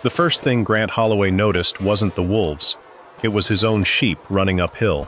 The first thing Grant Holloway noticed wasn't the wolves. It was his own sheep running uphill.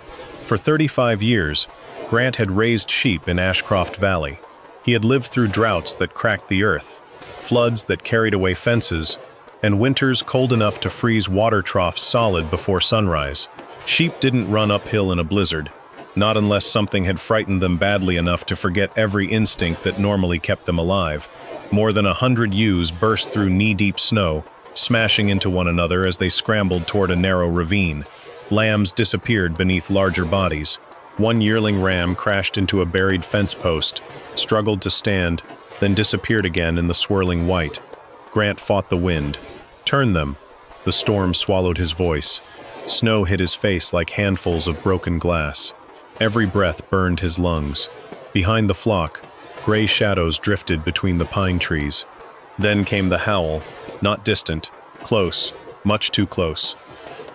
For 35 years, Grant had raised sheep in Ashcroft Valley. He had lived through droughts that cracked the earth, floods that carried away fences, and winters cold enough to freeze water troughs solid before sunrise. Sheep didn't run uphill in a blizzard, not unless something had frightened them badly enough to forget every instinct that normally kept them alive. More than 100 ewes burst through knee-deep snow, smashing into one another as they scrambled toward a narrow ravine. Lambs disappeared beneath larger bodies. One yearling ram crashed into a buried fence post, struggled to stand, then disappeared again in the swirling white. Grant fought the wind. "Turn them." The storm swallowed his voice. Snow hit his face like handfuls of broken glass. Every breath burned his lungs. Behind the flock, gray shadows drifted between the pine trees. Then came the howl, not distant, close, much too close.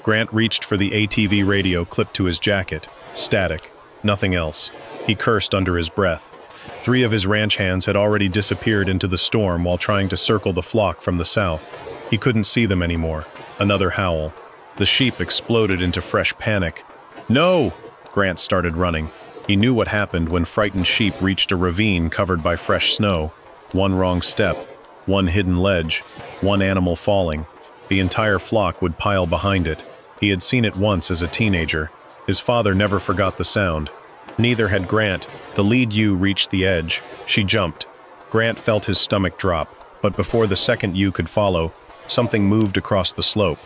Grant reached for the ATV radio clipped to his jacket. Static, nothing else. He cursed under his breath. 3 of his ranch hands had already disappeared into the storm while trying to circle the flock from the south. He couldn't see them anymore. Another howl. The sheep exploded into fresh panic. "No!" Grant started running. He knew what happened when frightened sheep reached a ravine covered by fresh snow. One wrong step, one hidden ledge, one animal falling. The entire flock would pile behind it. He had seen it once as a teenager. His father never forgot the sound. Neither had Grant. The lead ewe reached the edge. She jumped. Grant felt his stomach drop, but before the second ewe could follow, something moved across the slope.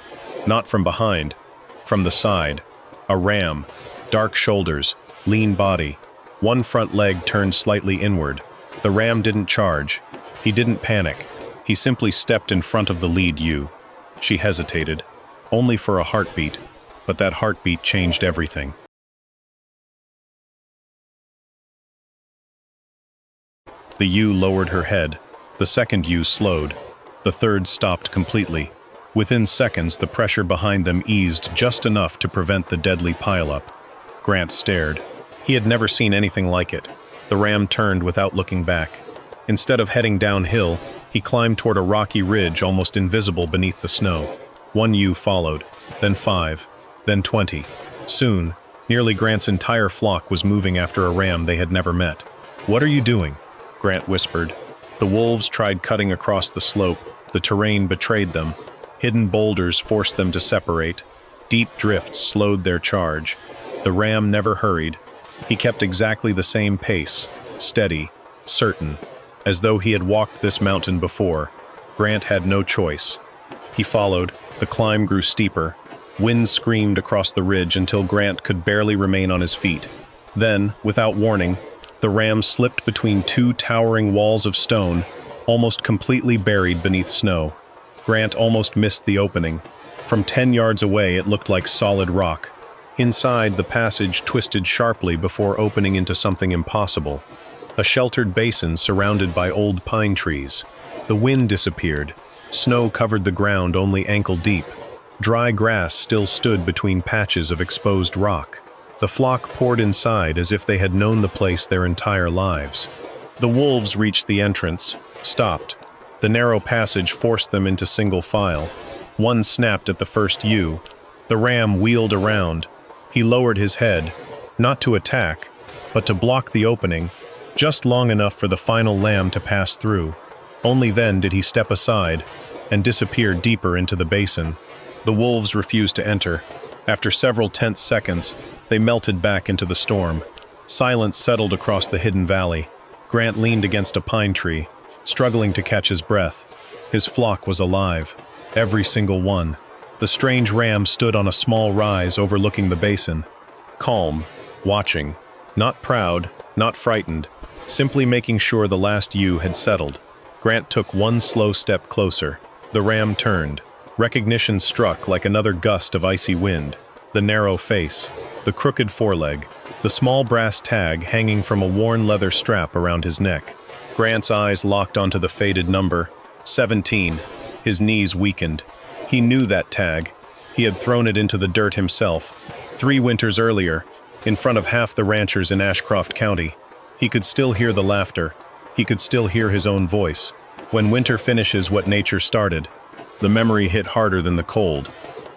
Not from behind, from the side. A ram. Dark shoulders, lean body. One front leg turned slightly inward. The ram didn't charge. He didn't panic. He simply stepped in front of the lead ewe. She hesitated, only for a heartbeat, but that heartbeat changed everything. The ewe lowered her head. The second ewe slowed. The third stopped completely. Within seconds, the pressure behind them eased just enough to prevent the deadly pileup. Grant stared. He had never seen anything like it. The ram turned without looking back. Instead of heading downhill, he climbed toward a rocky ridge almost invisible beneath the snow. 1 ewe followed, then 5, then 20. Soon, nearly Grant's entire flock was moving after a ram they had never met. "What are you doing?" Grant whispered. The wolves tried cutting across the slope. The terrain betrayed them. Hidden boulders forced them to separate. Deep drifts slowed their charge. The ram never hurried. He kept exactly the same pace, steady, certain, as though he had walked this mountain before. Grant had no choice. He followed. The climb grew steeper. Wind screamed across the ridge until Grant could barely remain on his feet. Then, without warning, the ram slipped between 2 towering walls of stone, almost completely buried beneath snow. Grant almost missed the opening. From 10 yards away, it looked like solid rock. Inside, the passage twisted sharply before opening into something impossible. A sheltered basin surrounded by old pine trees. The wind disappeared. Snow covered the ground only ankle deep. Dry grass still stood between patches of exposed rock. The flock poured inside as if they had known the place their entire lives. The wolves reached the entrance, stopped. The narrow passage forced them into single file. One snapped at the first ewe. The ram wheeled around. He lowered his head, not to attack, but to block the opening, just long enough for the final lamb to pass through. Only then did he step aside and disappear deeper into the basin. The wolves refused to enter. After several tense seconds, they melted back into the storm. Silence settled across the hidden valley. Grant leaned against a pine tree, struggling to catch his breath. His flock was alive, every single one. The strange ram stood on a small rise overlooking the basin, calm, watching, not proud, not frightened, simply making sure the last ewe had settled. Grant took one slow step closer. The ram turned. Recognition struck like another gust of icy wind. The narrow face, the crooked foreleg, the small brass tag hanging from a worn leather strap around his neck. Grant's eyes locked onto the faded number, 17. His knees weakened. He knew that tag. He had thrown it into the dirt himself, 3 winters earlier, in front of half the ranchers in Ashcroft County. He could still hear the laughter. He could still hear his own voice. When winter finishes what nature started, The memory hit harder than the cold.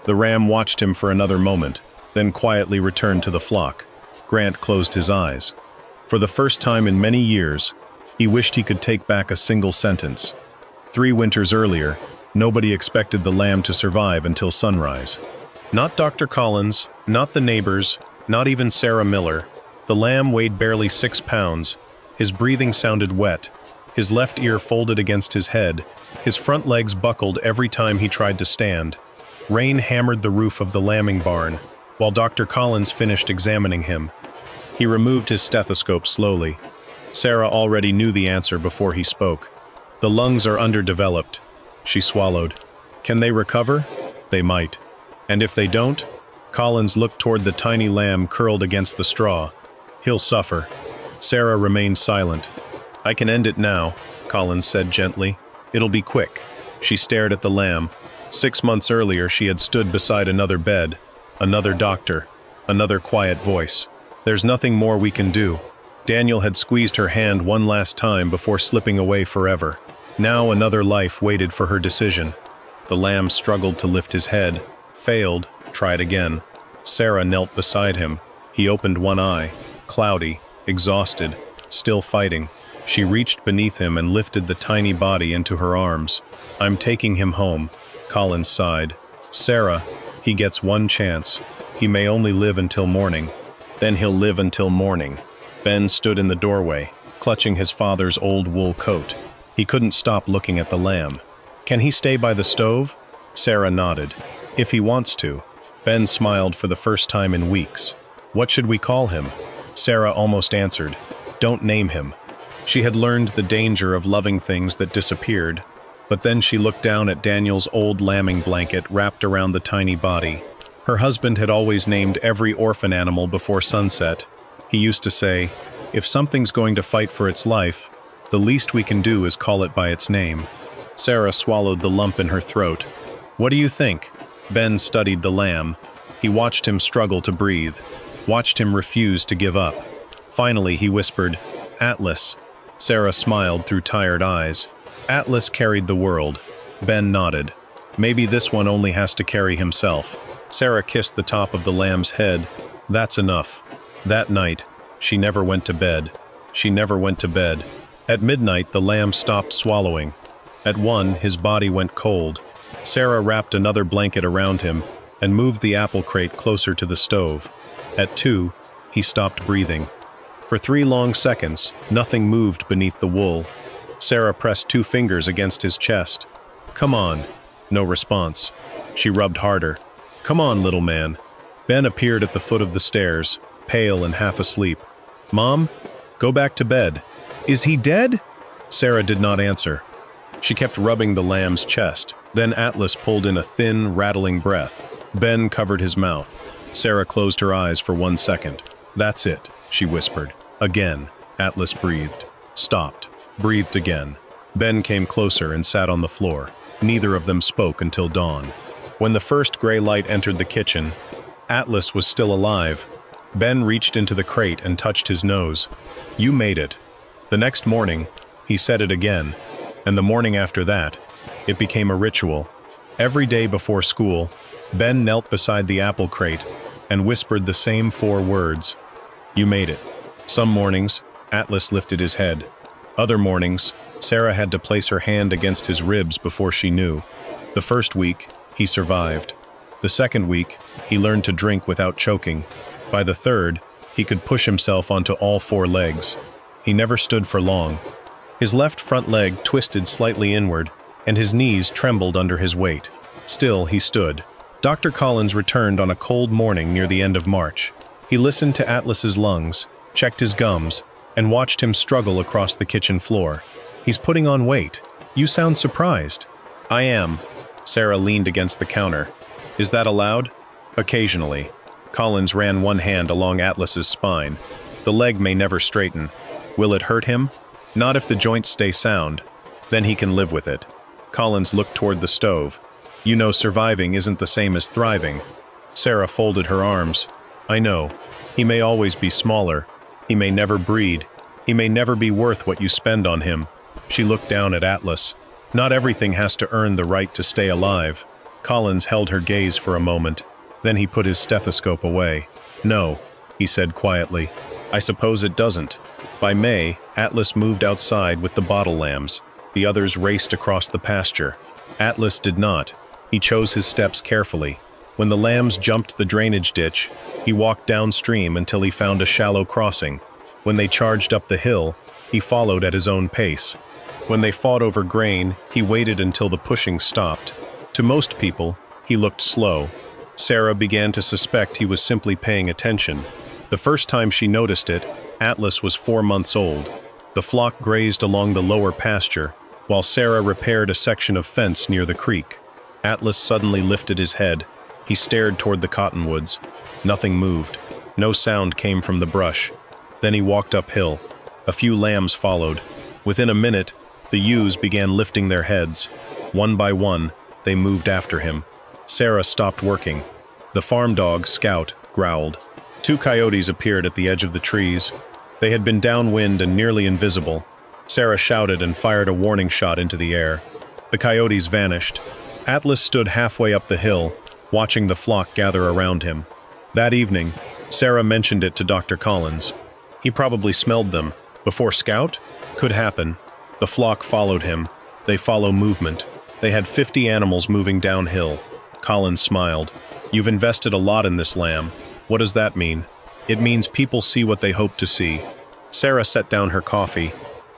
The ram watched him for another moment, then quietly returned to the flock. Grant closed his eyes. For the first time in many years, he wished he could take back a single sentence. 3 winters earlier, nobody expected the lamb to survive until sunrise. Not Dr. Collins, not the neighbors, not even Sarah Miller. The lamb weighed barely 6 pounds. His breathing sounded wet. His left ear folded against his head. His front legs buckled every time he tried to stand. Rain hammered the roof of the lambing barn, while Dr. Collins finished examining him. He removed his stethoscope slowly. Sarah already knew the answer before he spoke. The lungs are underdeveloped. She swallowed. Can they recover? They might. And if they don't? Collins looked toward the tiny lamb curled against the straw. He'll suffer. Sarah remained silent. I can end it now, Collins said gently. It'll be quick. She stared at the lamb. 6 months earlier, she had stood beside another bed, another doctor, another quiet voice. There's nothing more we can do. Daniel had squeezed her hand one last time before slipping away forever. Now another life waited for her decision. The lamb struggled to lift his head, failed, tried again. Sarah knelt beside him. He opened one eye, cloudy, exhausted, still fighting. She reached beneath him and lifted the tiny body into her arms. I'm taking him home, Collins sighed. Sarah, he gets one chance. He may only live until morning. Then he'll live until morning. Ben stood in the doorway, clutching his father's old wool coat. He couldn't stop looking at the lamb. Can he stay by the stove? Sarah nodded. If he wants to. Ben smiled for the first time in weeks. What should we call him? Sarah almost answered. Don't name him. She had learned the danger of loving things that disappeared, but then she looked down at Daniel's old lambing blanket wrapped around the tiny body. Her husband had always named every orphan animal before sunset. He used to say, if something's going to fight for its life, the least we can do is call it by its name. Sarah swallowed the lump in her throat. What do you think? Ben studied the lamb. He watched him struggle to breathe, watched him refuse to give up. Finally, he whispered, Atlas. Sarah smiled through tired eyes. Atlas carried the world. Ben nodded. Maybe this one only has to carry himself. Sarah kissed the top of the lamb's head. That's enough. That night, she never went to bed. She never went to bed. At midnight, the lamb stopped swallowing. At 1, his body went cold. Sarah wrapped another blanket around him and moved the apple crate closer to the stove. At 2, he stopped breathing. For 3 long seconds, nothing moved beneath the wool. Sarah pressed 2 fingers against his chest. Come on. No response. She rubbed harder. Come on, little man. Ben appeared at the foot of the stairs, pale and half asleep. Mom, go back to bed. Is he dead? Sarah did not answer. She kept rubbing the lamb's chest. Then Atlas pulled in a thin, rattling breath. Ben covered his mouth. Sarah closed her eyes for 1 second. That's it, she whispered. Again, Atlas breathed. Stopped. Breathed again. Ben came closer and sat on the floor. Neither of them spoke until dawn. When the first gray light entered the kitchen, Atlas was still alive. Ben reached into the crate and touched his nose. You made it. The next morning, he said it again, and the morning after that, it became a ritual. Every day before school, Ben knelt beside the apple crate and whispered the same 4 words. You made it. Some mornings, Atlas lifted his head. Other mornings, Sarah had to place her hand against his ribs before she knew. The first week, he survived. The second week, he learned to drink without choking. By the third, he could push himself onto all 4 legs. He never stood for long. His left front leg twisted slightly inward, and his knees trembled under his weight. Still, he stood. Dr. Collins returned on a cold morning near the end of March. He listened to Atlas's lungs, checked his gums, and watched him struggle across the kitchen floor. He's putting on weight. You sound surprised. I am. Sarah leaned against the counter. Is that allowed? Occasionally. Collins ran one hand along Atlas's spine. The leg may never straighten. Will it hurt him? Not if the joints stay sound. Then he can live with it. Collins looked toward the stove. You know, surviving isn't the same as thriving. Sarah folded her arms. I know. He may always be smaller. He may never breed. He may never be worth what you spend on him. She looked down at Atlas. Not everything has to earn the right to stay alive. Collins held her gaze for a moment, then he put his stethoscope away. No, he said quietly. I suppose it doesn't. By May, Atlas moved outside with the bottle lambs. The others raced across the pasture. Atlas did not. He chose his steps carefully. When the lambs jumped the drainage ditch, he walked downstream until he found a shallow crossing. When they charged up the hill, he followed at his own pace. When they fought over grain, he waited until the pushing stopped. To most people, he looked slow. Sarah began to suspect he was simply paying attention. The first time she noticed it, Atlas was 4 months old. The flock grazed along the lower pasture, while Sarah repaired a section of fence near the creek. Atlas suddenly lifted his head. He stared toward the cottonwoods. Nothing moved. No sound came from the brush. Then he walked uphill. A few lambs followed. Within a minute, the ewes began lifting their heads. One by one, they moved after him. Sarah stopped working. The farm dog, Scout, growled. 2 coyotes appeared at the edge of the trees. They had been downwind and nearly invisible. Sarah shouted and fired a warning shot into the air. The coyotes vanished. Atlas stood halfway up the hill, watching the flock gather around him. That evening, Sarah mentioned it to Dr. Collins. He probably smelled them. Before Scout? Could happen. The flock followed him. They follow movement. They had 50 animals moving downhill. Collins smiled. You've invested a lot in this lamb. What does that mean? It means people see what they hope to see. Sarah set down her coffee.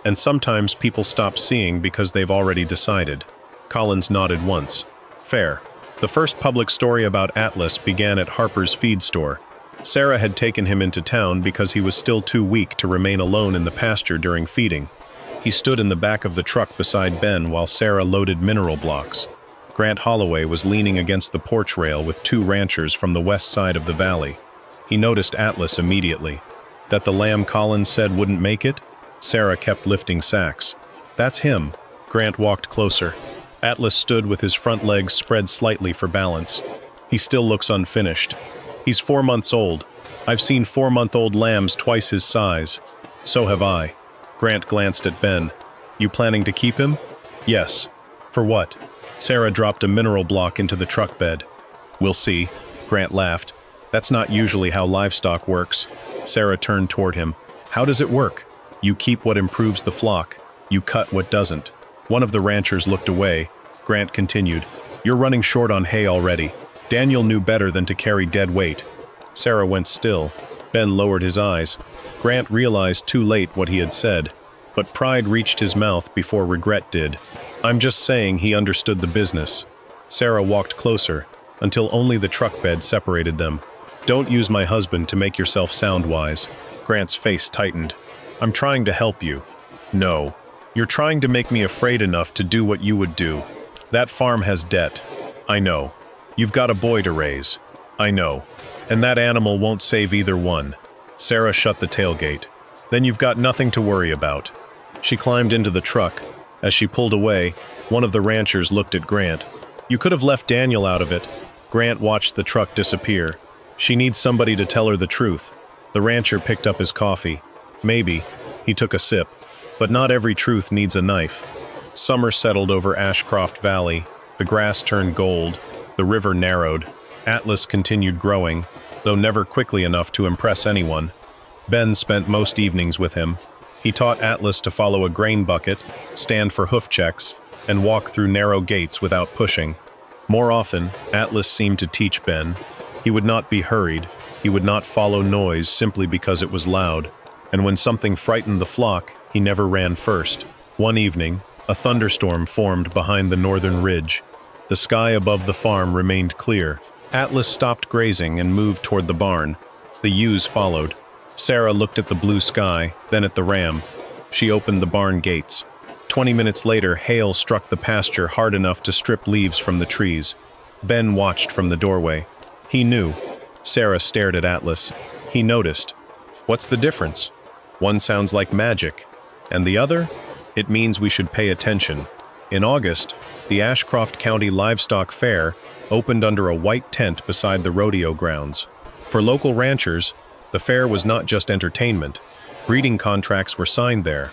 And sometimes people stop seeing because they've already decided. Collins nodded once. Fair. The first public story about Atlas began at Harper's feed store. Sarah had taken him into town because he was still too weak to remain alone in the pasture during feeding. He stood in the back of the truck beside Ben while Sarah loaded mineral blocks. Grant Holloway was leaning against the porch rail with 2 ranchers from the west side of the valley. He noticed Atlas immediately. That the lamb Collins said wouldn't make it? Sarah kept lifting sacks. That's him. Grant walked closer. Atlas stood with his front legs spread slightly for balance. He still looks unfinished. He's 4 months old. I've seen 4-month-old lambs twice his size. So have I. Grant glanced at Ben. You planning to keep him? Yes. For what? Sarah dropped a mineral block into the truck bed. We'll see. Grant laughed. That's not usually how livestock works. Sarah turned toward him. How does it work? You keep what improves the flock. You cut what doesn't. One of the ranchers looked away. Grant continued. You're running short on hay already. Daniel knew better than to carry dead weight. Sarah went still. Ben lowered his eyes. Grant realized too late what he had said, but pride reached his mouth before regret did. I'm just saying he understood the business. Sarah walked closer, until only the truck bed separated them. Don't use my husband to make yourself sound wise. Grant's face tightened. I'm trying to help you. No. You're trying to make me afraid enough to do what you would do. That farm has debt. I know. You've got a boy to raise. I know. And that animal won't save either one. Sarah shut the tailgate. Then you've got nothing to worry about. She climbed into the truck. As she pulled away, one of the ranchers looked at Grant. You could have left Daniel out of it. Grant watched the truck disappear. She needs somebody to tell her the truth. The rancher picked up his coffee. Maybe. He took a sip. But not every truth needs a knife. Summer settled over Ashcroft Valley. The grass turned gold. The river narrowed. Atlas continued growing, though never quickly enough to impress anyone. Ben spent most evenings with him. He taught Atlas to follow a grain bucket, stand for hoof checks, and walk through narrow gates without pushing. More often, Atlas seemed to teach Ben. He would not be hurried. He would not follow noise simply because it was loud. And when something frightened the flock, he never ran first. One evening, a thunderstorm formed behind the northern ridge. The sky above the farm remained clear. Atlas stopped grazing and moved toward the barn. The ewes followed. Sarah looked at the blue sky, then at the ram. She opened the barn gates. 20 minutes later, hail struck the pasture hard enough to strip leaves from the trees. Ben watched from the doorway. He knew. Sarah stared at Atlas. He noticed. What's the difference? One sounds like magic. And the other? It means we should pay attention. In August, the Ashcroft County Livestock Fair opened under a white tent beside the rodeo grounds. For local ranchers, the fair was not just entertainment. Breeding contracts were signed there.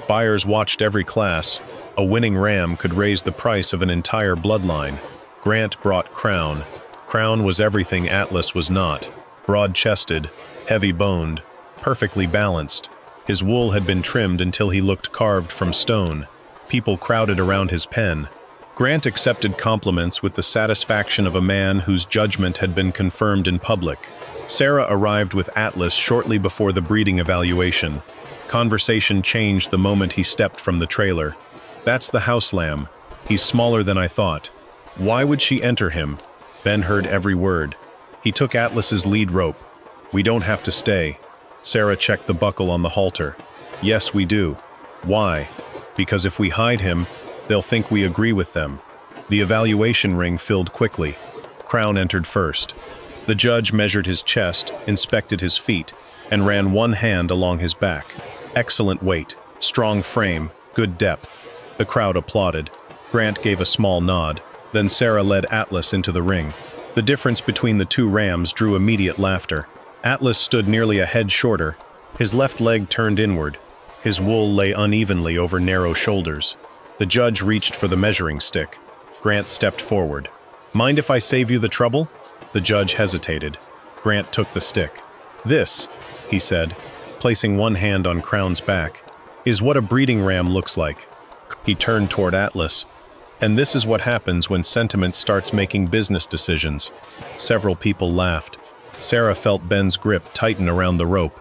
Buyers watched every class. A winning ram could raise the price of an entire bloodline. Grant brought Crown. Crown was everything Atlas was not. Broad-chested, heavy-boned, perfectly balanced. His wool had been trimmed until he looked carved from stone. People crowded around his pen. Grant accepted compliments with the satisfaction of a man whose judgment had been confirmed in public. Sarah arrived with Atlas shortly before the breeding evaluation. Conversation changed the moment he stepped from the trailer. "That's the house lamb. He's smaller than I thought." "Why would she enter him?" Ben heard every word. He took Atlas's lead rope. "We don't have to stay." Sarah checked the buckle on the halter. "Yes, we do." "Why?" "Because if we hide him, they'll think we agree with them." The evaluation ring filled quickly. Crown entered first. The judge measured his chest, inspected his feet, and ran one hand along his back. Excellent weight, strong frame, good depth. The crowd applauded. Grant gave a small nod. Then Sarah led Atlas into the ring. The difference between the two rams drew immediate laughter. Atlas stood nearly a head shorter. His left leg turned inward. His wool lay unevenly over narrow shoulders. The judge reached for the measuring stick. Grant stepped forward. "Mind if I save you the trouble?" The judge hesitated. Grant took the stick. "This," he said, placing one hand on Crown's back, "is what a breeding ram looks like." He turned toward Atlas. "And this is what happens when sentiment starts making business decisions." Several people laughed. Sarah felt Ben's grip tighten around the rope.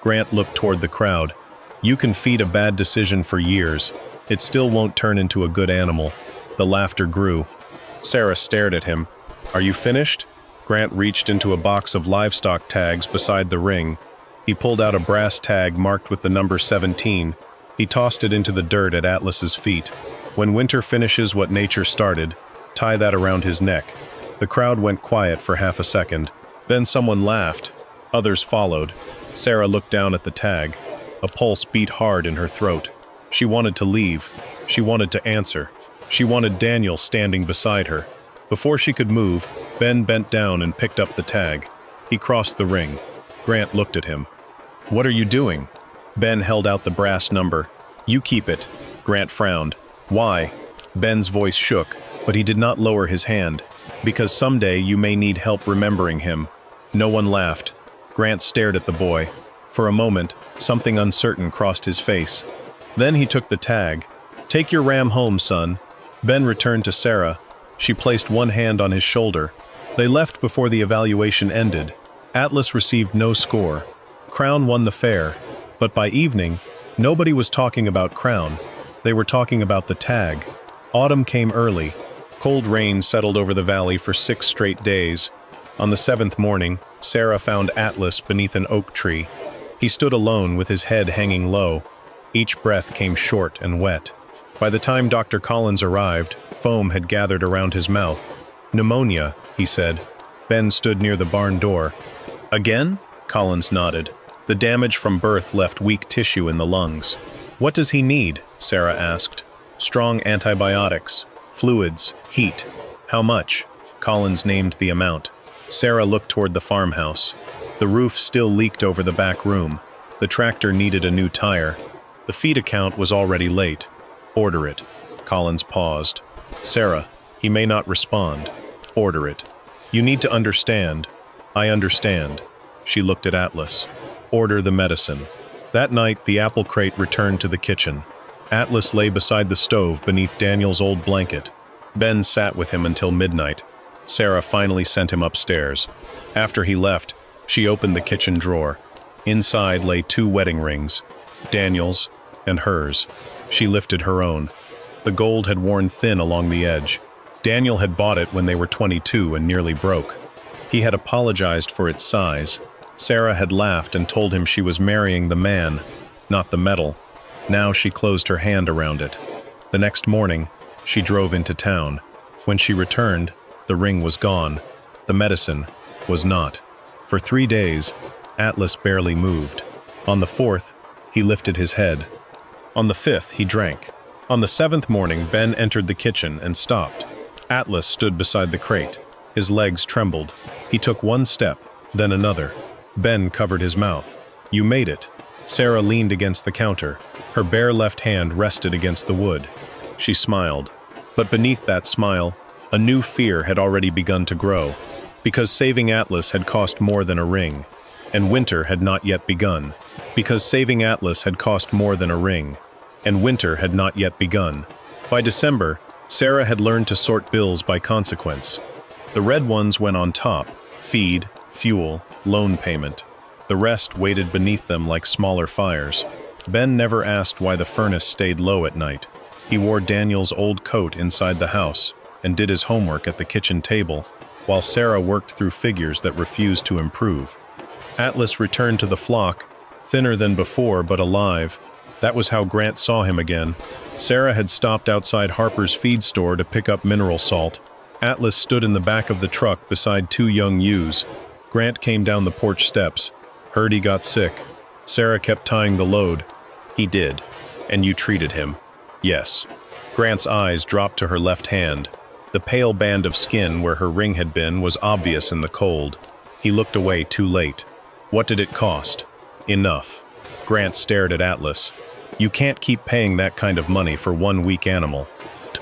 Grant looked toward the crowd. "You can feed a bad decision for years. It still won't turn into a good animal." The laughter grew. Sarah stared at him. "Are you finished?" Grant reached into a box of livestock tags beside the ring. He pulled out a brass tag marked with the number 17. He tossed it into the dirt at Atlas's feet. "When winter finishes what nature started, tie that around his neck." The crowd went quiet for half a second. Then someone laughed. Others followed. Sarah looked down at the tag. A pulse beat hard in her throat. She wanted to leave. She wanted to answer. She wanted Daniel standing beside her. Before she could move, Ben bent down and picked up the tag. He crossed the ring. Grant looked at him. "What are you doing?" Ben held out the brass number. "You keep it." Grant frowned. "Why?" Ben's voice shook, but he did not lower his hand. "Because someday you may need help remembering him." No one laughed. Grant stared at the boy. For a moment, something uncertain crossed his face. Then he took the tag. "Take your ram home, son." Ben returned to Sarah. She placed one hand on his shoulder. They left before the evaluation ended. Atlas received no score. Crown won the fair. But by evening, nobody was talking about Crown. They were talking about the tag. Autumn came early. Cold rain settled over the valley for 6 straight days. On the 7th morning, Sarah found Atlas beneath an oak tree. He stood alone with his head hanging low. Each breath came short and wet. By the time Dr. Collins arrived, foam had gathered around his mouth. "Pneumonia," he said. Ben stood near the barn door. "Again?" Collins nodded. The damage from birth left weak tissue in the lungs. "What does he need?" Sarah asked. "Strong antibiotics, fluids, heat." "How much?" Collins named the amount. Sarah looked toward the farmhouse. The roof still leaked over the back room. The tractor needed a new tire. The feed account was already late. "Order it." Collins paused. "Sarah, he may not respond." "Order it." "You need to understand." "I understand." She looked at Atlas. "Order the medicine." That night, the apple crate returned to the kitchen. Atlas lay beside the stove beneath Daniel's old blanket. Ben sat with him until midnight. Sarah finally sent him upstairs. After he left, she opened the kitchen drawer. Inside lay 2 wedding rings, Daniel's and hers. She lifted her own. The gold had worn thin along the edge. Daniel had bought it when they were 22 and nearly broke. He had apologized for its size. Sarah had laughed and told him she was marrying the man, not the metal. Now she closed her hand around it. The next morning, she drove into town. When she returned, the ring was gone. The medicine was not. For 3 days, Atlas barely moved. On the 4th, he lifted his head. On the 5th, he drank. On the 7th morning, Ben entered the kitchen and stopped. Atlas stood beside the crate. His legs trembled. He took one step, then another. Ben covered his mouth. "You made it." Sarah leaned against the counter. Her bare left hand rested against the wood. She smiled. But beneath that smile, a new fear had already begun to grow, because saving Atlas had cost more than a ring, and winter had not yet begun. Because saving Atlas had cost more than a ring, and winter had not yet begun. By December, Sarah had learned to sort bills by consequence. The red ones went on top: feed, fuel, loan payment. The rest waited beneath them like smaller fires. Ben never asked why the furnace stayed low at night. He wore Daniel's old coat inside the house and did his homework at the kitchen table, while Sarah worked through figures that refused to improve. Atlas returned to the flock, thinner than before but alive. That was how Grant saw him again. Sarah had stopped outside Harper's feed store to pick up mineral salt. Atlas stood in the back of the truck beside two young ewes. Grant came down the porch steps. Heard he got sick. Sarah kept tying the load. He did. And you treated him. Yes. Grant's eyes dropped to her left hand. The pale band of skin where her ring had been was obvious in the cold. He looked away too late. What did it cost? Enough. Grant stared at Atlas. You can't keep paying that kind of money for one weak animal.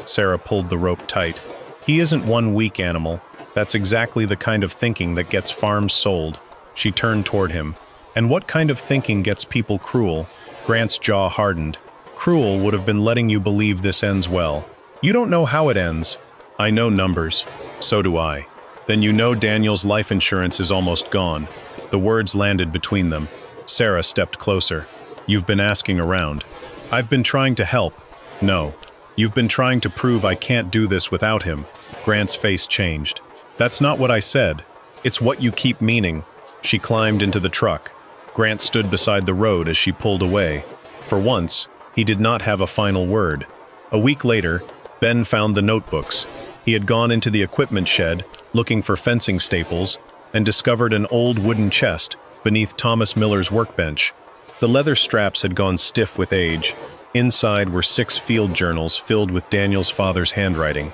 Sarah pulled the rope tight. He isn't one weak animal. That's exactly the kind of thinking that gets farms sold. She turned toward him. And what kind of thinking gets people cruel? Grant's jaw hardened. Cruel would have been letting you believe this ends well. You don't know how it ends. I know numbers. So do I. Then you know Daniel's life insurance is almost gone. The words landed between them. Sarah stepped closer. You've been asking around. I've been trying to help. No. You've been trying to prove I can't do this without him. Grant's face changed. That's not what I said. It's what you keep meaning. She climbed into the truck. Grant stood beside the road as she pulled away. For once, he did not have a final word. A week later, Ben found the notebooks. He had gone into the equipment shed, looking for fencing staples, and discovered an old wooden chest beneath Thomas Miller's workbench. The leather straps had gone stiff with age. Inside were 6 field journals filled with Daniel's father's handwriting.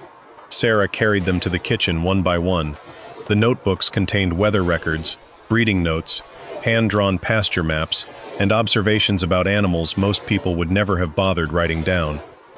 Sarah carried them to the kitchen one by one. The notebooks contained weather records, breeding notes, hand-drawn pasture maps, and observations about animals most people would never have bothered writing down.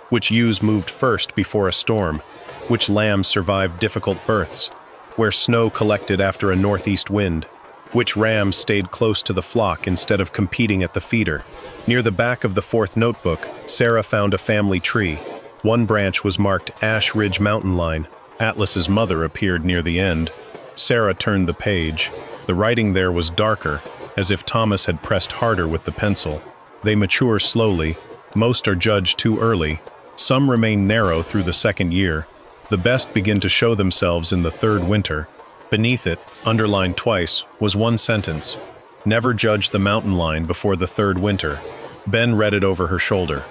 Which ewes moved first before a storm? Which lambs survived difficult births? Where snow collected after a northeast wind? Which rams stayed close to the flock instead of competing at the feeder? Near the back of the 4th notebook, Sarah found a family tree. One branch was marked Ash Ridge Mountain Line. Atlas's mother appeared near the end. Sarah turned the page. The writing there was darker, as if Thomas had pressed harder with the pencil. They mature slowly. Most are judged too early. Some remain narrow through the 2nd year. The best begin to show themselves in the 3rd winter. Beneath it, underlined twice, was one sentence. Never judge the mountain line before the 3rd winter. Ben read it over her shoulder.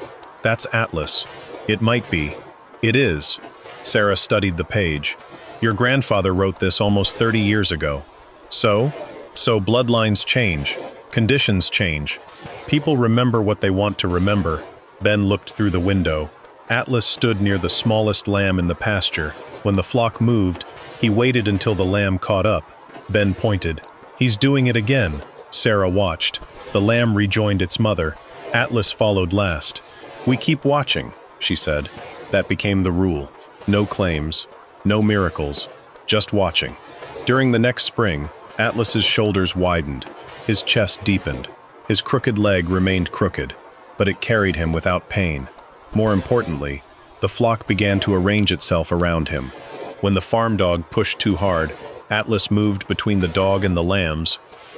That's Atlas. It might be. It is. Sarah studied the page. Your grandfather wrote this almost 30 years ago. So bloodlines change. Conditions change. People remember what they want to remember. Ben looked through the window. Atlas stood near the smallest lamb in the pasture. When the flock moved, he waited until the lamb caught up. Ben pointed. He's doing it again. Sarah watched. The lamb rejoined its mother. Atlas followed last. We keep watching, she said. That became the rule. No claims, no miracles, just watching. During the next spring, Atlas's shoulders widened. His chest deepened. His crooked leg remained crooked, but it carried him without pain. More importantly, the flock began to arrange itself around him. When the farm dog pushed too hard, Atlas moved between the dog and the lambs.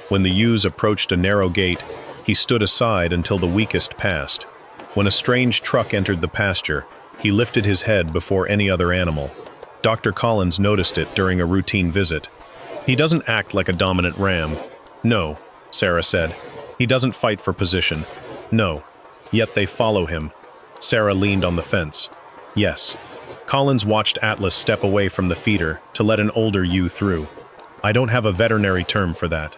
When the ewes approached a narrow gate, he stood aside until the weakest passed. When a strange truck entered the pasture, he lifted his head before any other animal. Dr. Collins noticed it during a routine visit. He doesn't act like a dominant ram. No, Sarah said. He doesn't fight for position. No. Yet they follow him. Sarah leaned on the fence. Yes. Collins watched Atlas step away from the feeder to let an older ewe through. I don't have a veterinary term for that.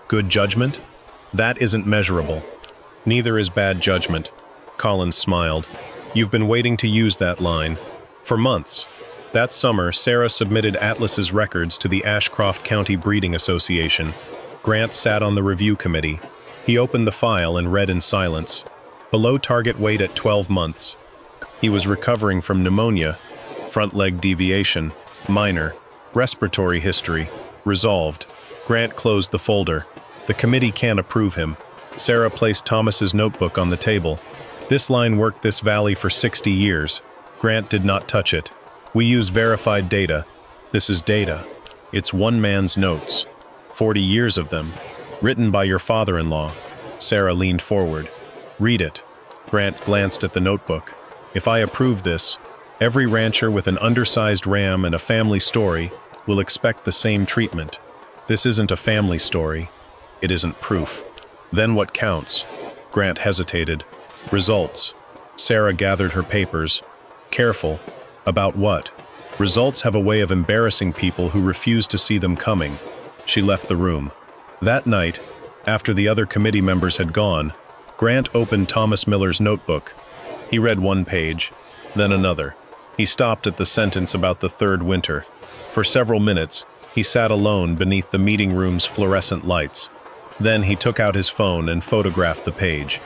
Good judgment? That isn't measurable. Neither is bad judgment. Collins smiled. You've been waiting to use that line. For months. That summer, Sarah submitted Atlas's records to the Ashcroft County Breeding Association. Grant sat on the review committee. He opened the file and read in silence. Below target weight at 12 months. He was recovering from pneumonia, front leg deviation, minor, respiratory history, resolved. Grant closed the folder. The committee can't approve him. Sarah placed Thomas's notebook on the table. This line worked this valley for 60 years. Grant did not touch it. We use verified data. This is data. It's one man's notes. 40 years of them. Written by your father-in-law. Sarah leaned forward. Read it. Grant glanced at the notebook. If I approve this, every rancher with an undersized ram and a family story will expect the same treatment. This isn't a family story. It isn't proof. Then what counts? Grant hesitated. Results. Sarah gathered her papers. Careful. About what? Results have a way of embarrassing people who refuse to see them coming. She left the room. That night, after the other committee members had gone, Grant opened Thomas Miller's notebook. He read one page, then another. He stopped at the sentence about the third winter. For several minutes, he sat alone beneath the meeting room's fluorescent lights. Then he took out his phone and photographed the page.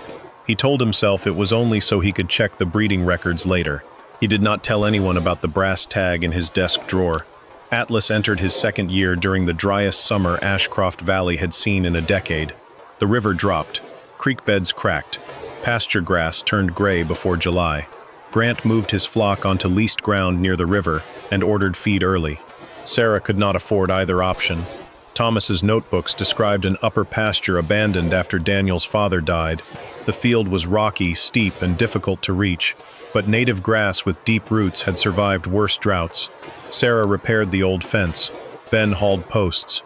He told himself it was only so he could check the breeding records later. He did not tell anyone about the brass tag in his desk drawer. Atlas entered his second year during the driest summer Ashcroft Valley had seen in a decade. The river dropped. Creek beds cracked. Pasture grass turned gray before July. Grant moved his flock onto leased ground near the river and ordered feed early. Sarah could not afford either option. Thomas's notebooks described an upper pasture abandoned after Daniel's father died. The field was rocky, steep, and difficult to reach, but native grass with deep roots had survived worse droughts. Sarah repaired the old fence. Ben hauled posts.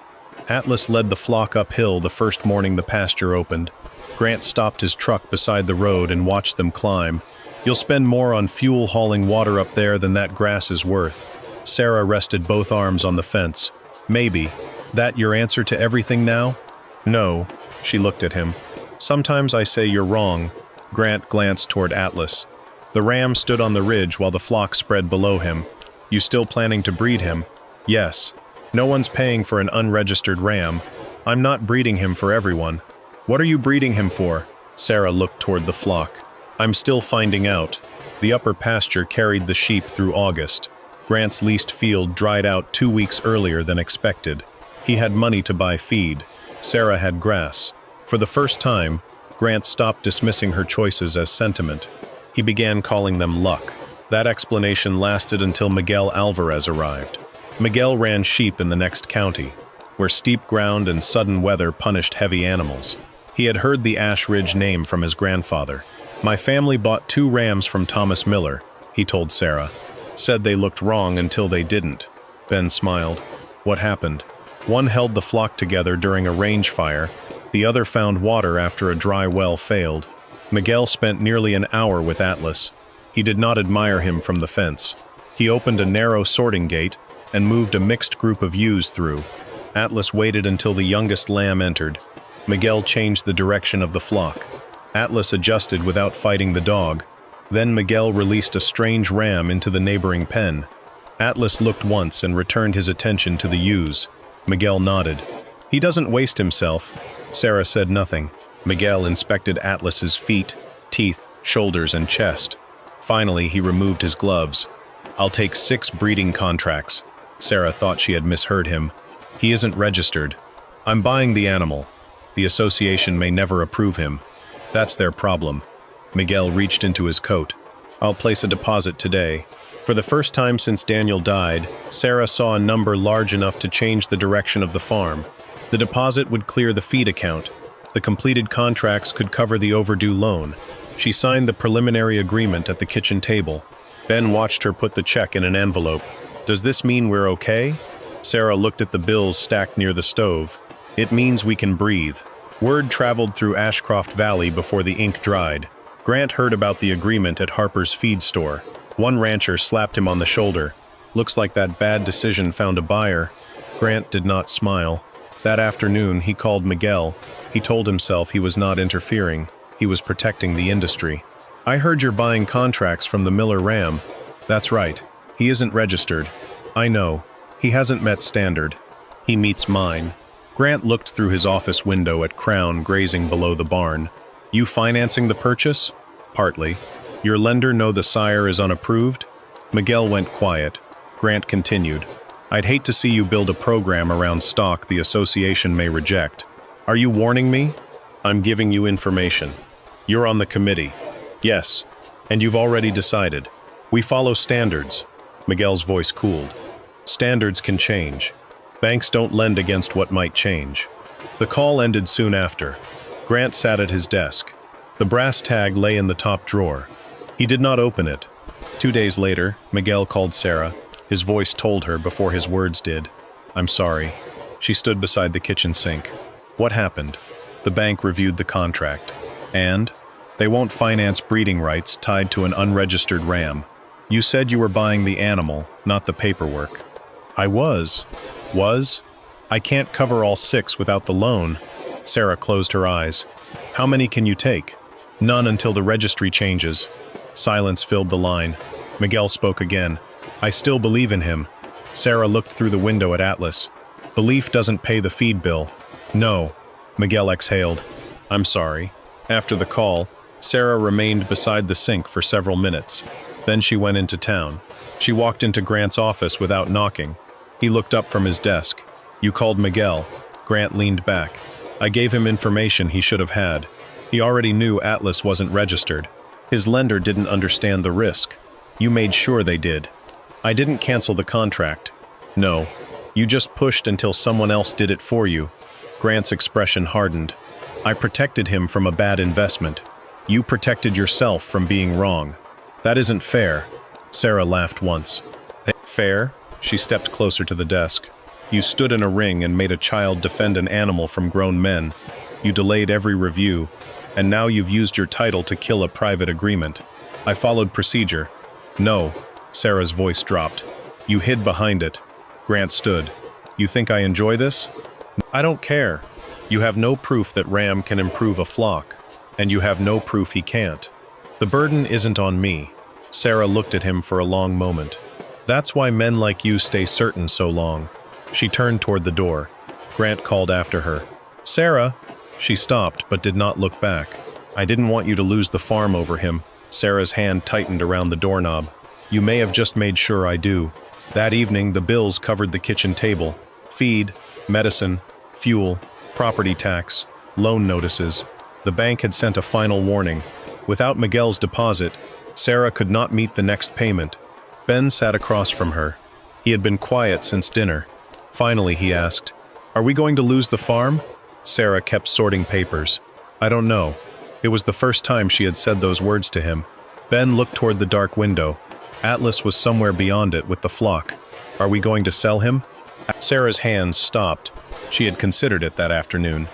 Atlas led the flock uphill the first morning the pasture opened. Grant stopped his truck beside the road and watched them climb. You'll spend more on fuel hauling water up there than that grass is worth. Sarah rested both arms on the fence. Maybe. That your answer to everything now? No. She looked at him. Sometimes I say you're wrong. Grant glanced toward Atlas. The ram stood on the ridge while the flock spread below him. You still planning to breed him? Yes. No one's paying for an unregistered ram. I'm not breeding him for everyone. What are you breeding him for? Sarah looked toward the flock. I'm still finding out. The upper pasture carried the sheep through August. Grant's leased field dried out 2 weeks earlier than expected. He had money to buy feed. Sarah had grass. For the first time, Grant stopped dismissing her choices as sentiment. He began calling them luck. That explanation lasted until Miguel Alvarez arrived. Miguel ran sheep in the next county, where steep ground and sudden weather punished heavy animals. He had heard the Ash Ridge name from his grandfather. My family bought 2 rams from Thomas Miller, he told Sarah. Said they looked wrong until they didn't. Ben smiled. What happened? One held the flock together during a range fire. The other found water after a dry well failed. Miguel spent nearly an hour with Atlas. He did not admire him from the fence. He opened a narrow sorting gate and moved a mixed group of ewes through. Atlas waited until the youngest lamb entered. Miguel changed the direction of the flock. Atlas adjusted without fighting the dog. Then Miguel released a strange ram into the neighboring pen. Atlas looked once and returned his attention to the ewes. Miguel nodded. He doesn't waste himself. Sarah said nothing. Miguel inspected Atlas's feet, teeth, shoulders, and chest. Finally, he removed his gloves. I'll take 6 breeding contracts. Sarah thought she had misheard him. He isn't registered. I'm buying the animal. The association may never approve him. That's their problem. Miguel reached into his coat. I'll place a deposit today. For the first time since Daniel died, Sarah saw a number large enough to change the direction of the farm. The deposit would clear the feed account. The completed contracts could cover the overdue loan. She signed the preliminary agreement at the kitchen table. Ben watched her put the check in an envelope. Does this mean we're okay? Sarah looked at the bills stacked near the stove. It means we can breathe. Word traveled through Ashcroft Valley before the ink dried. Grant heard about the agreement at Harper's feed store. One rancher slapped him on the shoulder. Looks like that bad decision found a buyer. Grant did not smile. That afternoon, he called Miguel. He told himself he was not interfering. He was protecting the industry. I heard you're buying contracts from the Miller Ram. That's right. He isn't registered. I know. He hasn't met standard. He meets mine. Grant looked through his office window at Crown grazing below the barn. You financing the purchase? Partly. Your lender know the sire is unapproved? Miguel went quiet. Grant continued. I'd hate to see you build a program around stock the association may reject. Are you warning me? I'm giving you information. You're on the committee. Yes. And you've already decided. We follow standards. Miguel's voice cooled. Standards can change. Banks don't lend against what might change. The call ended soon after. Grant sat at his desk. The brass tag lay in the top drawer. He did not open it. 2 days later, Miguel called Sarah. His voice told her before his words did. I'm sorry. She stood beside the kitchen sink. What happened? The bank reviewed the contract. And? They won't finance breeding rights tied to an unregistered ram. You said you were buying the animal, not the paperwork. I was. Was? I can't cover all 6 without the loan. Sarah closed her eyes. How many can you take? None until the registry changes. Silence filled the line. Miguel spoke again. I still believe in him. Sarah looked through the window at Atlas. Belief doesn't pay the feed bill. No. Miguel exhaled. I'm sorry. After the call, Sarah remained beside the sink for several minutes. Then she went into town. She walked into Grant's office without knocking. He looked up from his desk. You called Miguel. Grant leaned back. I gave him information he should have had. He already knew Atlas wasn't registered. His lender didn't understand the risk. You made sure they did. I didn't cancel the contract. No. You just pushed until someone else did it for you. Grant's expression hardened. I protected him from a bad investment. You protected yourself from being wrong. That isn't fair. Sarah laughed once. Fair? She stepped closer to the desk. You stood in a ring and made a child defend an animal from grown men. You delayed every review, and now you've used your title to kill a private agreement. I followed procedure. No. Sarah's voice dropped. You hid behind it. Grant stood. You think I enjoy this? I don't care. You have no proof that Ram can improve a flock, and you have no proof he can't. The burden isn't on me. Sarah looked at him for a long moment. That's why men like you stay certain so long. She turned toward the door. Grant called after her. Sarah! She stopped, but did not look back. I didn't want you to lose the farm over him. Sarah's hand tightened around the doorknob. You may have just made sure I do. That evening, the bills covered the kitchen table. Feed, medicine, fuel, property tax, loan notices. The bank had sent a final warning. Without Miguel's deposit, Sarah could not meet the next payment. Ben sat across from her. He had been quiet since dinner. Finally, he asked, Are we going to lose the farm? Sarah kept sorting papers. I don't know. It was the first time she had said those words to him. Ben looked toward the dark window. Atlas was somewhere beyond it with the flock. Are we going to sell him? Sarah's hands stopped. She had considered it that afternoon.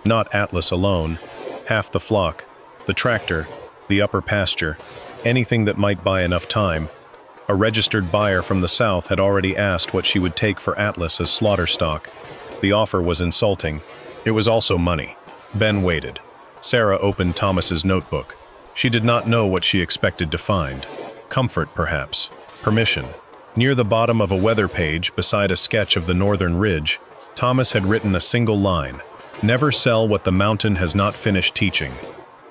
Not Atlas alone. Half the flock, the tractor, the upper pasture, anything that might buy enough time. A registered buyer from the south had already asked what she would take for Atlas as slaughter stock. The offer was insulting. It was also money. Ben waited. Sarah opened Thomas's notebook. She did not know what she expected to find. Comfort, perhaps. Permission. Near the bottom of a weather page, beside a sketch of the northern ridge, Thomas had written a single line. Never sell what the mountain has not finished teaching.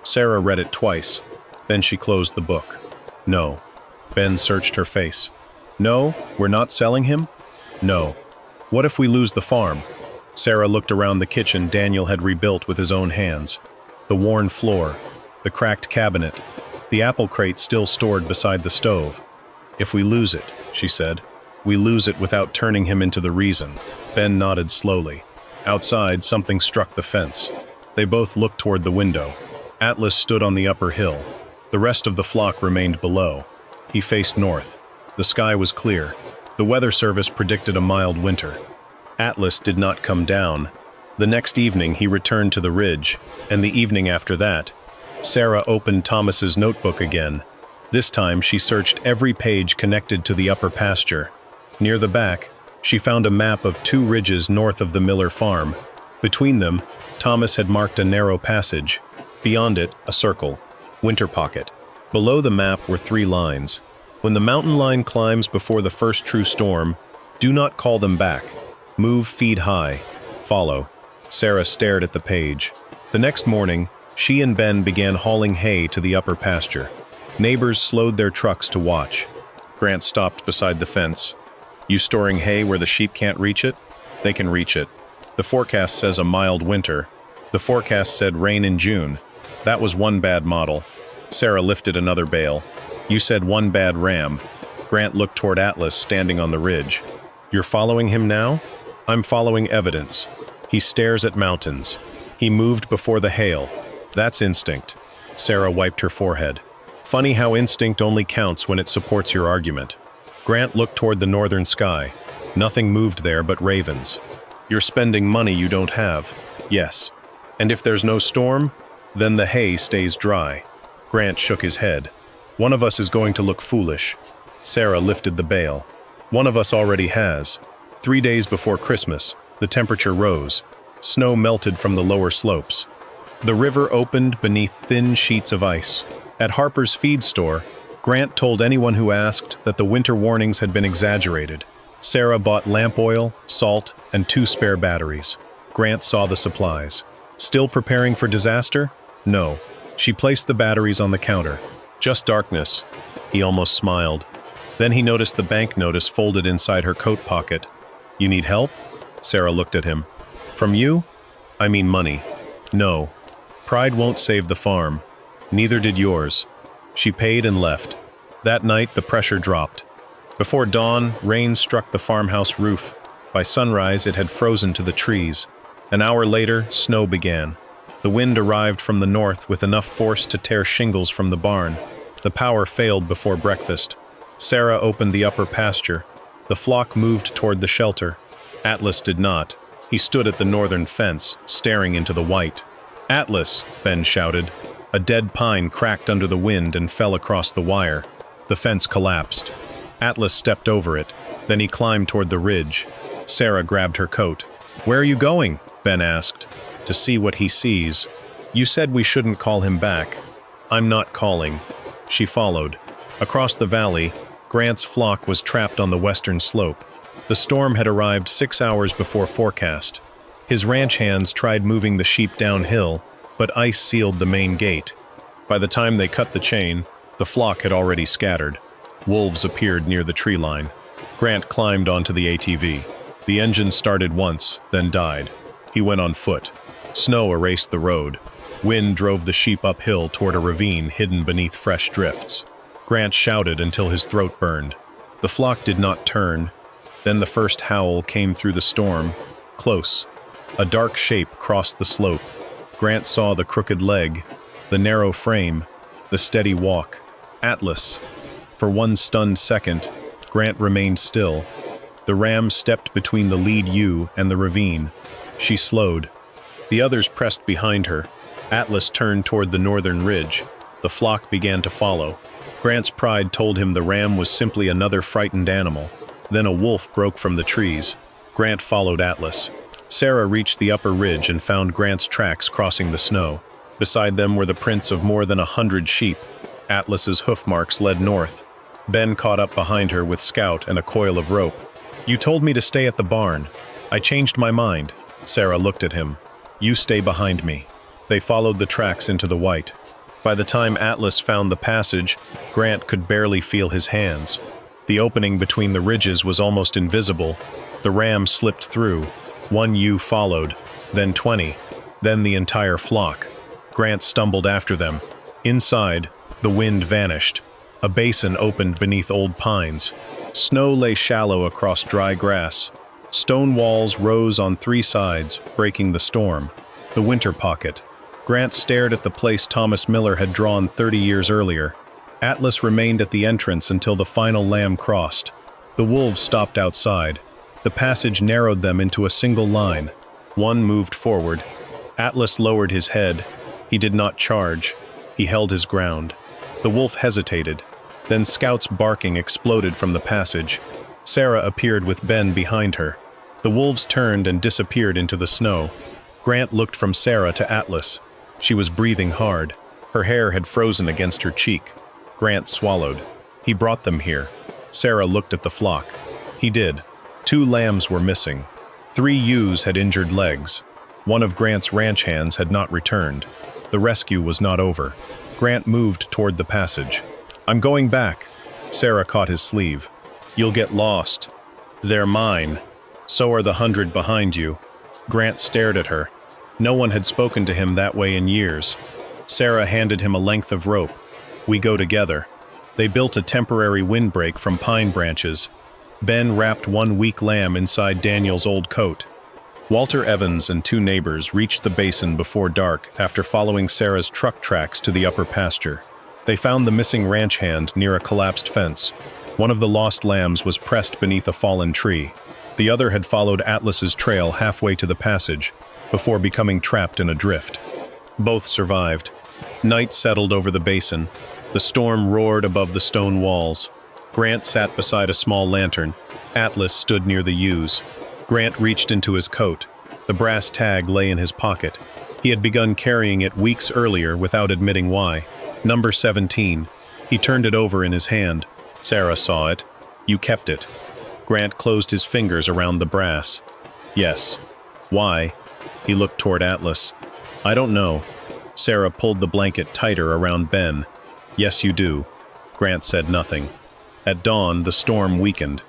Sarah read it twice. Then she closed the book. No. Ben searched her face. No, we're not selling him? No. What if we lose the farm? Sarah looked around the kitchen Daniel had rebuilt with his own hands. The worn floor, the cracked cabinet, the apple crate still stored beside the stove. If we lose it, she said, we lose it without turning him into the reason. Ben nodded slowly. Outside, something struck the fence. They both looked toward the window. Atlas stood on the upper hill. The rest of the flock remained below. He faced north. The sky was clear. The weather service predicted a mild winter. Atlas did not come down. The next evening he returned to the ridge, and the evening after that, Sarah opened Thomas's notebook again. This time she searched every page connected to the upper pasture. Near the back, she found a map of 2 ridges north of the Miller farm. Between them, Thomas had marked a narrow passage. Beyond it, a circle. Winter pocket. Below the map were 3 lines. When the mountain line climbs before the first true storm, do not call them back. Move feet high. Follow. Sarah stared at the page. The next morning, she and Ben began hauling hay to the upper pasture. Neighbors slowed their trucks to watch. Grant stopped beside the fence. "You storing hay where the sheep can't reach it?" "They can reach it. The forecast says a mild winter." "The forecast said rain in June." "That was one bad model." Sarah lifted another bale. "You said one bad ram." Grant looked toward Atlas standing on the ridge. "You're following him now?" "I'm following evidence. He stares at mountains. He moved before the hail. That's instinct." Sarah wiped her forehead. "Funny how instinct only counts when it supports your argument." Grant looked toward the northern sky. Nothing moved there but ravens. "You're spending money you don't have." "Yes. And if there's no storm, then the hay stays dry." Grant shook his head. "One of us is going to look foolish." Sarah lifted the bale. "One of us already has." 3 days before Christmas, the temperature rose. Snow melted from the lower slopes. The river opened beneath thin sheets of ice. At Harper's feed store, Grant told anyone who asked that the winter warnings had been exaggerated. Sarah bought lamp oil, salt, and 2 spare batteries. Grant saw the supplies. Still preparing for disaster? No. She placed the batteries on the counter. Just darkness. He almost smiled. Then he noticed the bank notice folded inside her coat pocket. "You need help?" Sarah looked at him. "From you?" "I mean money." "No. Pride won't save the farm. Neither did yours." She paid and left. That night, the pressure dropped. Before dawn, rain struck the farmhouse roof. By sunrise, it had frozen to the trees. An hour later, snow began. The wind arrived from the north with enough force to tear shingles from the barn. The power failed before breakfast. Sarah opened the upper pasture. The flock moved toward the shelter. Atlas did not. He stood at the northern fence, staring into the white. "Atlas!" Ben shouted. A dead pine cracked under the wind and fell across the wire. The fence collapsed. Atlas stepped over it. Then he climbed toward the ridge. Sarah grabbed her coat. "Where are you going?" Ben asked. "To see what he sees." "You said we shouldn't call him back." "I'm not calling." She followed. Across the valley, Grant's flock was trapped on the western slope. The storm had arrived 6 hours before forecast. His ranch hands tried moving the sheep downhill, but ice sealed the main gate. By the time they cut the chain, the flock had already scattered. Wolves appeared near the tree line. Grant climbed onto the ATV. The engine started once, then died. He went on foot. Snow erased the road. Wind drove the sheep uphill toward a ravine hidden beneath fresh drifts. Grant shouted until his throat burned. The flock did not turn. Then the first howl came through the storm. Close. A dark shape crossed the slope. Grant saw the crooked leg, the narrow frame, the steady walk. Atlas. For one stunned second, Grant remained still. The ram stepped between the lead ewe and the ravine. She slowed. The others pressed behind her. Atlas turned toward the northern ridge. The flock began to follow. Grant's pride told him the ram was simply another frightened animal. Then a wolf broke from the trees. Grant followed Atlas. Sarah reached the upper ridge and found Grant's tracks crossing the snow. Beside them were the prints of more than 100 sheep. Atlas's hoof marks led north. Ben caught up behind her with Scout and a coil of rope. "You told me to stay at the barn. I changed my mind." Sarah looked at him. "You stay behind me." They followed the tracks into the white. By the time Atlas found the passage, Grant could barely feel his hands. The opening between the ridges was almost invisible. The ram slipped through. 1 ewe followed, then 20, then the entire flock. Grant stumbled after them. Inside, the wind vanished. A basin opened beneath old pines. Snow lay shallow across dry grass. Stone walls rose on 3 sides, breaking the storm. The winter pocket. Grant stared at the place Thomas Miller had drawn 30 years earlier. Atlas remained at the entrance until the final lamb crossed. The wolves stopped outside. The passage narrowed them into a single line. One moved forward. Atlas lowered his head. He did not charge. He held his ground. The wolf hesitated. Then Scout's barking exploded from the passage. Sarah appeared with Ben behind her. The wolves turned and disappeared into the snow. Grant looked from Sarah to Atlas. She was breathing hard. Her hair had frozen against her cheek. Grant swallowed. He brought them here. Sarah looked at the flock. He did. 2 lambs were missing. 3 ewes had injured legs. One of Grant's ranch hands had not returned. The rescue was not over. Grant moved toward the passage. I'm going back. Sarah caught his sleeve. You'll get lost. They're mine. So are the 100 behind you. Grant stared at her. No one had spoken to him that way in years. Sarah handed him a length of rope. We go together. They built a temporary windbreak from pine branches. Ben wrapped one weak lamb inside Daniel's old coat. Walter Evans and 2 neighbors reached the basin before dark after following Sarah's truck tracks to the upper pasture. They found the missing ranch hand near a collapsed fence. One of the lost lambs was pressed beneath a fallen tree. The other had followed Atlas's trail halfway to the passage, before becoming trapped in a drift. Both survived. Night settled over the basin. The storm roared above the stone walls. Grant sat beside a small lantern. Atlas stood near the ewes. Grant reached into his coat. The brass tag lay in his pocket. He had begun carrying it weeks earlier without admitting why. Number 17. He turned it over in his hand. Sarah saw it. You kept it. Grant closed his fingers around the brass. Yes. Why? He looked toward Atlas. I don't know. Sarah pulled the blanket tighter around Ben. Yes, you do. Grant said nothing. At dawn, the storm weakened.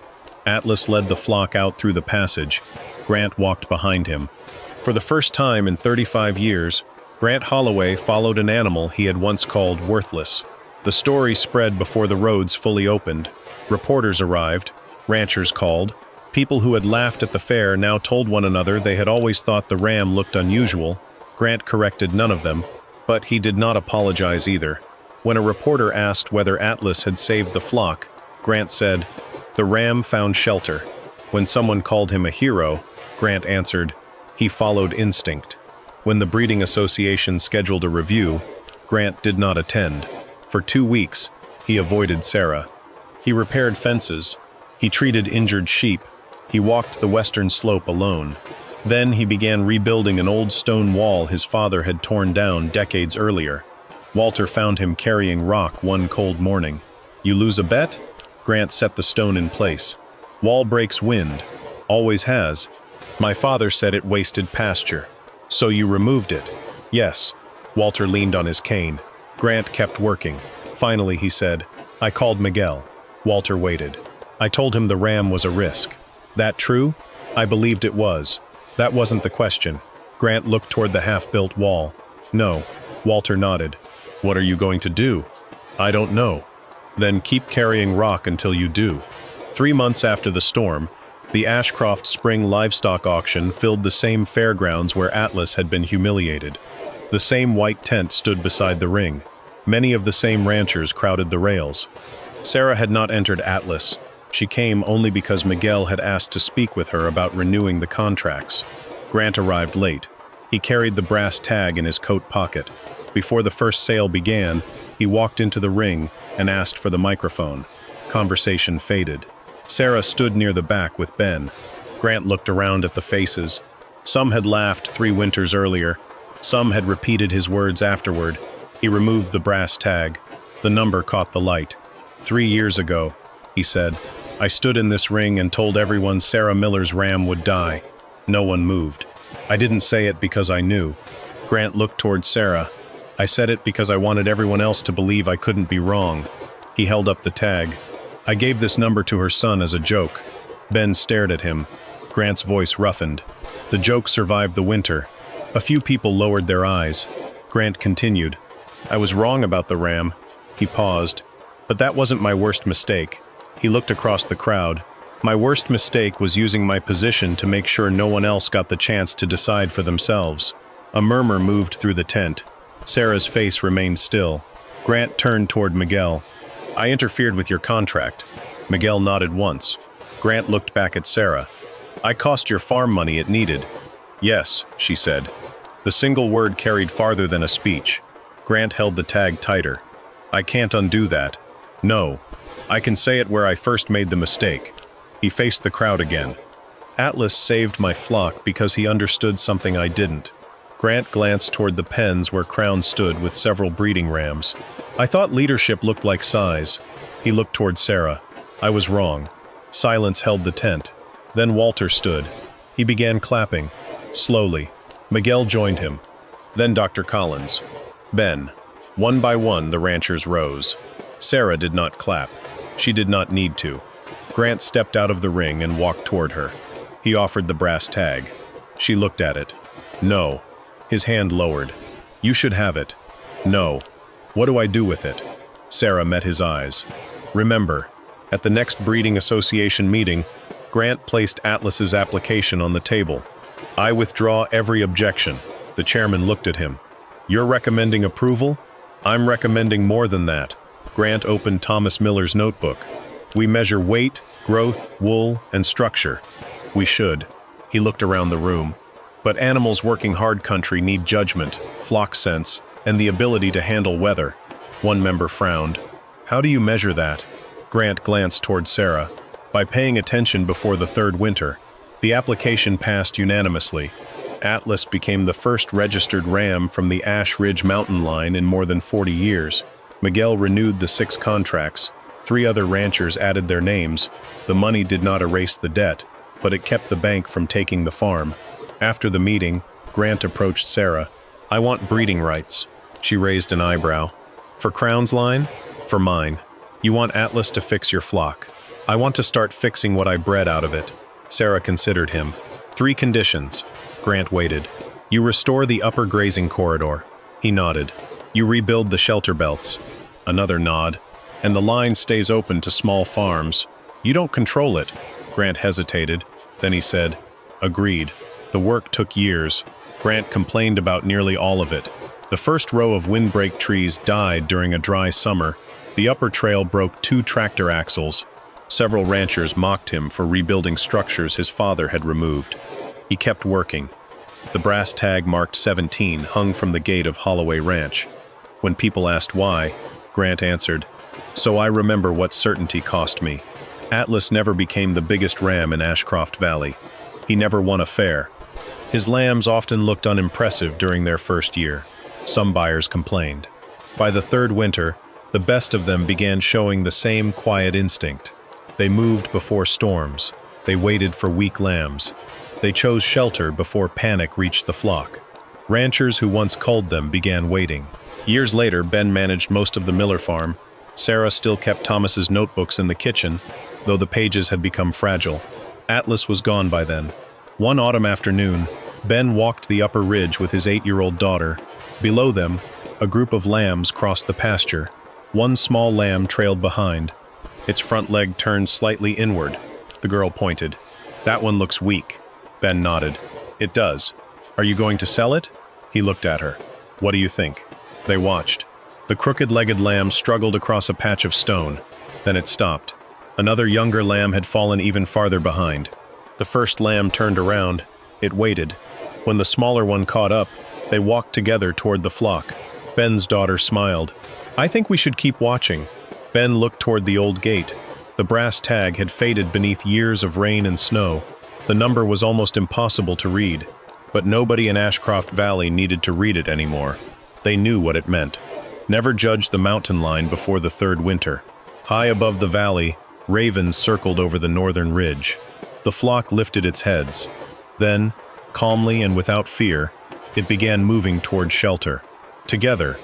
Atlas led the flock out through the passage. Grant walked behind him. For the first time in 35 years, Grant Holloway followed an animal he had once called worthless. The story spread before the roads fully opened. Reporters arrived. Ranchers called. People who had laughed at the fair now told one another they had always thought the ram looked unusual. Grant corrected none of them, but he did not apologize either. When a reporter asked whether Atlas had saved the flock, Grant said, "The ram found shelter." When someone called him a hero, Grant answered, "He followed instinct." When the breeding association scheduled a review, Grant did not attend. For 2 weeks, he avoided Sarah. He repaired fences. He treated injured sheep. He walked the western slope alone. Then he began rebuilding an old stone wall his father had torn down decades earlier. Walter found him carrying rock one cold morning. "You lose a bet?" Grant set the stone in place. "Wall breaks wind. Always has. My father said it wasted pasture. So you removed it?" "Yes." Walter leaned on his cane. Grant kept working. Finally he said, "I called Miguel." Walter waited. "I told him the ram was a risk." "That true?" "I believed it was. That wasn't the question." Grant looked toward the half-built wall. "No." Walter nodded. "What are you going to do?" "I don't know." "Then keep carrying rock until you do." 3 months after the storm, the Ashcroft Spring Livestock Auction filled the same fairgrounds where Atlas had been humiliated. The same white tent stood beside the ring. Many of the same ranchers crowded the rails. Sarah had not entered Atlas. She came only because Miguel had asked to speak with her about renewing the contracts. Grant arrived late. He carried the brass tag in his coat pocket. Before the first sale began, he walked into the ring and asked for the microphone. Conversation faded. Sarah stood near the back with Ben. Grant looked around at the faces. Some had laughed 3 winters earlier. Some had repeated his words afterward. He removed the brass tag. The number caught the light. 3 years ago, he said, I stood in this ring and told everyone Sarah Miller's ram would die. No one moved. I didn't say it because I knew. Grant looked toward Sarah. I said it because I wanted everyone else to believe I couldn't be wrong. He held up the tag. I gave this number to her son as a joke. Ben stared at him. Grant's voice roughened. The joke survived the winter. A few people lowered their eyes. Grant continued. I was wrong about the ram. He paused. But that wasn't my worst mistake. He looked across the crowd. My worst mistake was using my position to make sure no one else got the chance to decide for themselves. A murmur moved through the tent. Sarah's face remained still. Grant turned toward Miguel. I interfered with your contract. Miguel nodded once. Grant looked back at Sarah. I cost your farm money it needed. Yes, she said. The single word carried farther than a speech. Grant held the tag tighter. I can't undo that. No. I can say it where I first made the mistake. He faced the crowd again. Atlas saved my flock because he understood something I didn't. Grant glanced toward the pens where Crown stood with several breeding rams. I thought leadership looked like size. He looked toward Sarah. I was wrong. Silence held the tent. Then Walter stood. He began clapping. Slowly. Miguel joined him. Then Dr. Collins. Ben. One by one, the ranchers rose. Sarah did not clap. She did not need to. Grant stepped out of the ring and walked toward her. He offered the brass tag. She looked at it. No. His hand lowered. You should have it. No. What do I do with it? Sarah met his eyes. Remember, at the next breeding association meeting, Grant placed Atlas's application on the table. I withdraw every objection. The chairman looked at him. You're recommending approval? I'm recommending more than that. Grant opened Thomas Miller's notebook. We measure weight, growth, wool, and structure. We should. He looked around the room. But animals working hard country need judgment, flock sense, and the ability to handle weather. One member frowned. How do you measure that? Grant glanced toward Sarah. By paying attention before the third winter. The application passed unanimously. Atlas became the first registered ram from the Ash Ridge mountain line in more than 40 years. Miguel renewed the 6 contracts. 3 other ranchers added their names. The money did not erase the debt, but it kept the bank from taking the farm. After the meeting, Grant approached Sarah. I want breeding rights. She raised an eyebrow. For Crown's line? For mine. You want Atlas to fix your flock. I want to start fixing what I bred out of it. Sarah considered him. 3 conditions. Grant waited. You restore the upper grazing corridor. He nodded. You rebuild the shelter belts. Another nod. And the line stays open to small farms. You don't control it. Grant hesitated. Then he said, agreed. The work took years. Grant complained about nearly all of it. The first row of windbreak trees died during a dry summer. The upper trail broke 2 tractor axles. Several ranchers mocked him for rebuilding structures his father had removed. He kept working. The brass tag marked 17 hung from the gate of Holloway Ranch. When people asked why, Grant answered, so I remember what certainty cost me. Atlas never became the biggest ram in Ashcroft Valley. He never won a fair. His lambs often looked unimpressive during their first year. Some buyers complained. By the third winter, the best of them began showing the same quiet instinct. They moved before storms. They waited for weak lambs. They chose shelter before panic reached the flock. Ranchers who once culled them began waiting. Years later, Ben managed most of the Miller farm. Sarah still kept Thomas's notebooks in the kitchen, though the pages had become fragile. Atlas was gone by then. One autumn afternoon, Ben walked the upper ridge with his 8-year-old daughter. Below them, a group of lambs crossed the pasture. One small lamb trailed behind. Its front leg turned slightly inward. The girl pointed. That one looks weak. Ben nodded. It does. Are you going to sell it? He looked at her. What do you think? They watched. The crooked-legged lamb struggled across a patch of stone. Then it stopped. Another younger lamb had fallen even farther behind. The first lamb turned around. It waited. When the smaller one caught up, they walked together toward the flock. Ben's daughter smiled. I think we should keep watching. Ben looked toward the old gate. The brass tag had faded beneath years of rain and snow. The number was almost impossible to read, but nobody in Ashcroft Valley needed to read it anymore. They knew what it meant. Never judge the mountain line before the third winter. High above the valley, ravens circled over the northern ridge. The flock lifted its heads. Then, calmly and without fear, it began moving toward shelter. Together,